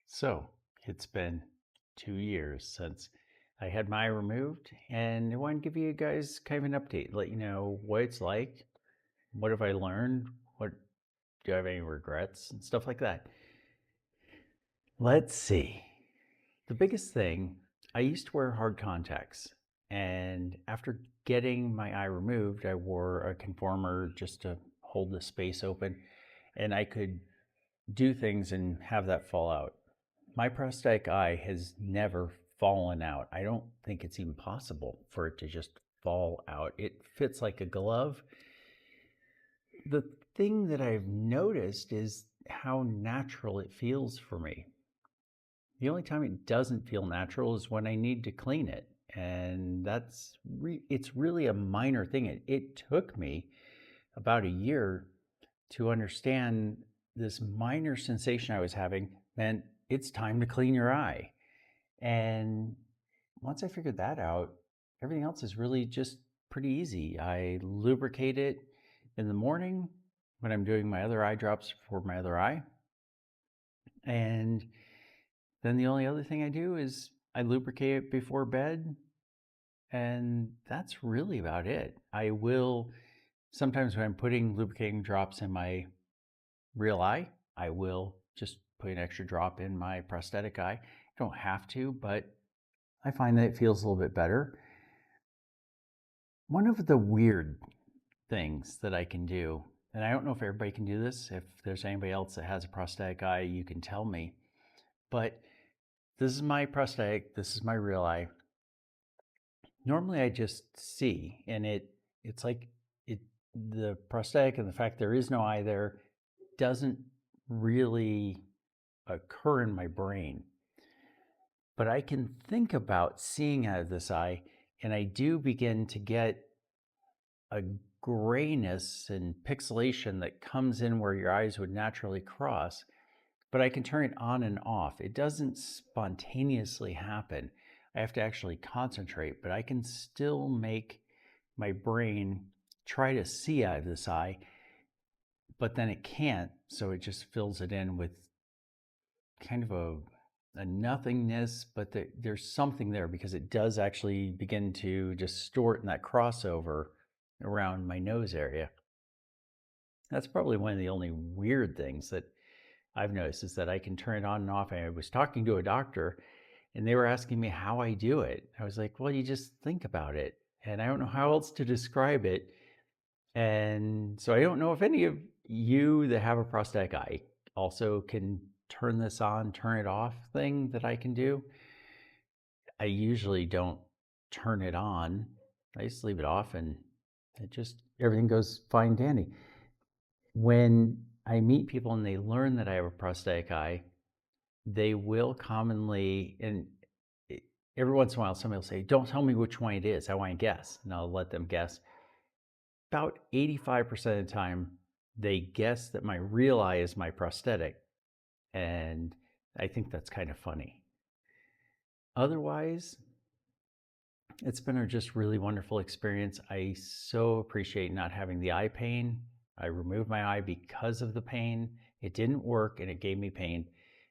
So it's been 2 years since I had my eye removed, and I wanted to give you guys kind of an update, let you know what it's like, what have I learned, what do I have any regrets, and stuff like that. Let's see. The biggest thing, I used to wear hard contacts, and after getting my eye removed, I wore a conformer just to hold the space open, and I could do things and have that fall out. My prosthetic eye has never fallen out. I don't think it's even possible for it to just fall out. It fits like a glove. The thing that I've noticed is how natural it feels for me. The only time it doesn't feel natural is when I need to clean it. And it's really a minor thing. It took me about a year to understand this minor sensation I was having meant it's time to clean your eye. And once I figured that out, everything else is really just pretty easy. I lubricate it in the morning when I'm doing my other eye drops for my other eye. And then the only other thing I do is I lubricate it before bed. And that's really about it. I will sometimes when I'm putting lubricating drops in my real eye, I will just put an extra drop in my prosthetic eye. I don't have to, but I find that it feels a little bit better. One of the weird things that I can do, and I don't know if everybody can do this, if there's anybody else that has a prosthetic eye, you can tell me, but this is my prosthetic, this is my real eye. Normally I just see, and it's like it the prosthetic and the fact there is no eye there doesn't really occur in my brain. But I can think about seeing out of this eye, and I do begin to get a grayness and pixelation that comes in where your eyes would naturally cross, but I can turn it on and off. It doesn't spontaneously happen. I have to actually concentrate, but I can still make my brain try to see out of this eye, but then it can't, so it just fills it in with kind of a nothingness, but there's something there because it does actually begin to distort in that crossover around my nose area. That's probably one of the only weird things that I've noticed is that I can turn it on and off. I was talking to a doctor and they were asking me how I do it. I was like, well, you just think about it. And I don't know how else to describe it. And so I don't know if any of you that have a prosthetic eye also can turn this on, turn it off thing that I can do. I usually don't turn it on. I just leave it off and everything goes fine dandy. When I meet people and they learn that I have a prosthetic eye, they will commonly, and every once in a while, somebody will say, don't tell me which one it is. I want to guess. And I'll let them guess. About 85% of the time, they guess that my real eye is my prosthetic. And I think that's kind of funny. Otherwise, it's been a just really wonderful experience. I so appreciate not having the eye pain. I removed my eye because of the pain. It didn't work and it gave me pain.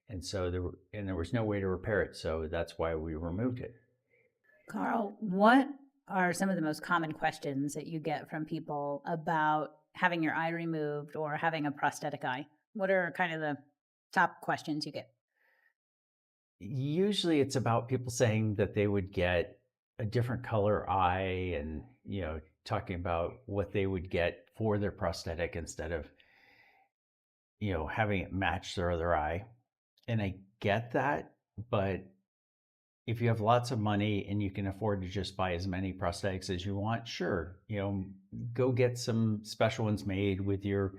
And so there was no way to repair it. So that's why we removed it. Carl, what are some of the most common questions that you get from people about having your eye removed or having a prosthetic eye? What are kind of the top questions you get? Usually it's about people saying that they would get a different color eye and, talking about what they would get for their prosthetic instead of, having it match their other eye. And I get that, but if you have lots of money and you can afford to just buy as many prosthetics as you want, sure, go get some special ones made with your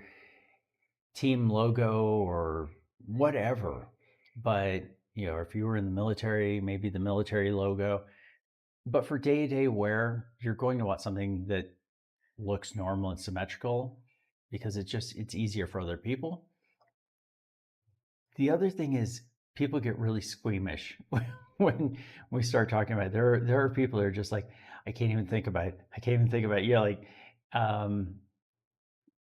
team logo or whatever. But, if you were in the military, maybe the military logo. But for day-to-day wear, you're going to want something that looks normal and symmetrical because it's easier for other people. The other thing is people get really squeamish when we start talking about it. There are people that are just like, I can't even think about it. I can't even think about it. Yeah, like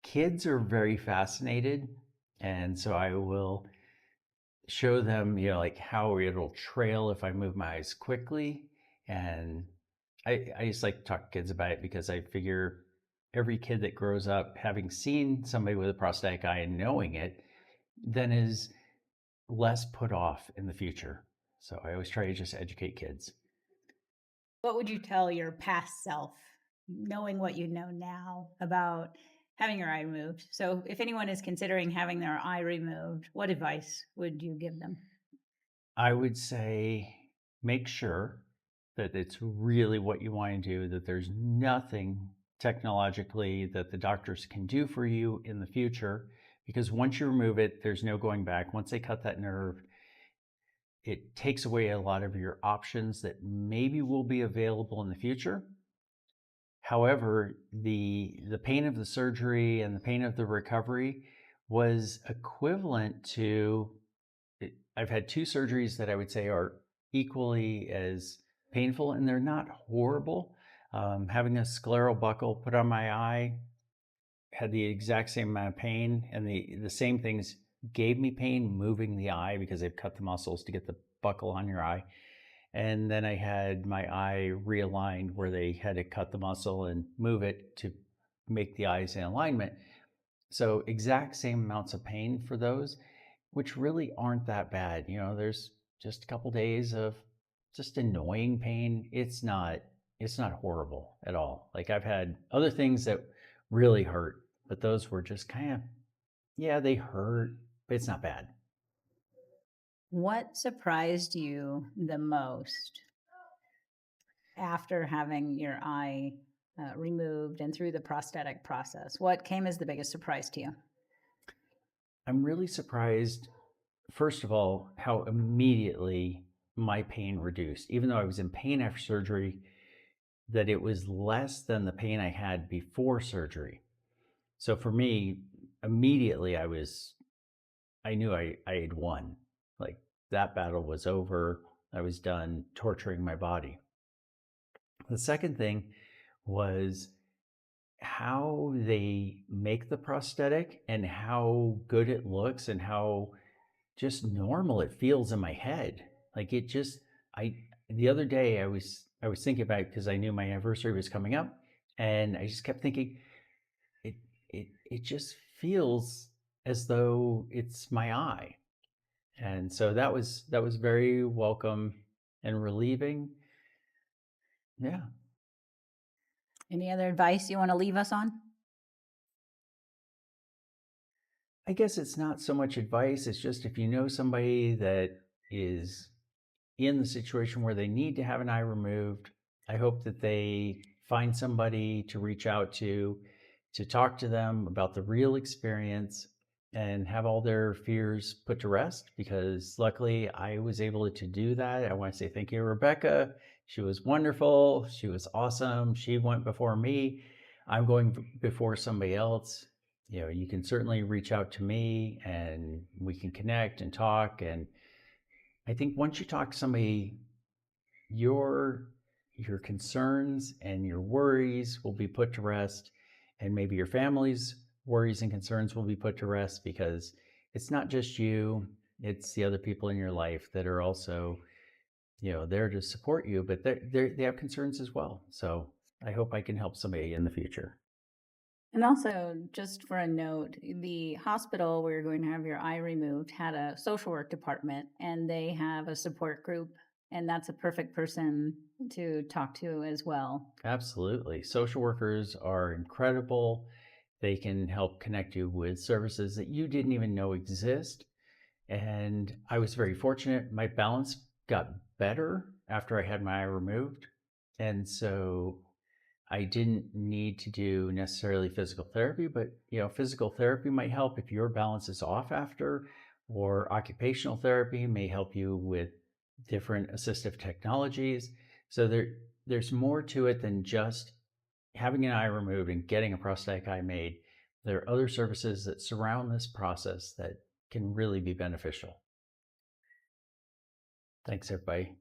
kids are very fascinated, and so I will show them, like how it'll trail if I move my eyes quickly. And I just like to talk to kids about it because I figure every kid that grows up having seen somebody with a prosthetic eye and knowing it, then is less put off in the future. So I always try to just educate kids. What would you tell your past self, knowing what you know now about having your eye removed? So, if anyone is considering having their eye removed, what advice would you give them? I would say make sure that it's really what you want to do, that there's nothing technologically that the doctors can do for you in the future. Because once you remove it, there's no going back. Once they cut that nerve, it takes away a lot of your options that maybe will be available in the future. However, the pain of the surgery and the pain of the recovery was equivalent to I've had two surgeries that I would say are equally as painful, and they're not horrible. Having a scleral buckle put on my eye had the exact same amount of pain, and the same things gave me pain moving the eye because they've cut the muscles to get the buckle on your eye. And then I had my eye realigned where they had to cut the muscle and move it to make the eyes in alignment. So exact same amounts of pain for those, which really aren't that bad. There's just a couple days of just annoying pain. It's not horrible at all. Like I've had other things that really hurt, but those were just kind of, yeah, they hurt, but it's not bad. What surprised you the most after having your eye removed and through the prosthetic process? What came as the biggest surprise to you? I'm really surprised, first of all, how immediately my pain reduced. Even though I was in pain after surgery, that it was less than the pain I had before surgery. So for me, immediately I knew I had won. Like that battle was over. I was done torturing my body. The second thing was how they make the prosthetic and how good it looks and how just normal it feels in my head. Like it just I the other day I was thinking about it because I knew my anniversary was coming up, and I just kept thinking it it just feels as though it's my eye. And so that was very welcome and relieving. Yeah. Any other advice you want to leave us on? I guess it's not so much advice, it's just if you know somebody that is in the situation where they need to have an eye removed, I hope that they find somebody to reach out to talk to them about the real experience and have all their fears put to rest, because luckily I was able to do that. I want to say thank you, Rebecca. She was wonderful. She was awesome. She went before me. I'm going before somebody else. You can certainly reach out to me and we can connect and talk. And I think once you talk to somebody, your your concerns and your worries will be put to rest, and maybe your family's worries and concerns will be put to rest, because it's not just you, it's the other people in your life that are also there to support you, but they have concerns as well. So I hope I can help somebody in the future. And also, just for a note, the hospital where you're going to have your eye removed had a social work department and they have a support group. And that's a perfect person to talk to as well. Absolutely. Social workers are incredible. They can help connect you with services that you didn't even know exist. And I was very fortunate. My balance got better after I had my eye removed. And so I didn't need to do necessarily physical therapy, but physical therapy might help if your balance is off after, or occupational therapy may help you with different assistive technologies. So there's more to it than just having an eye removed and getting a prosthetic eye made. There are other services that surround this process that can really be beneficial. Thanks, everybody.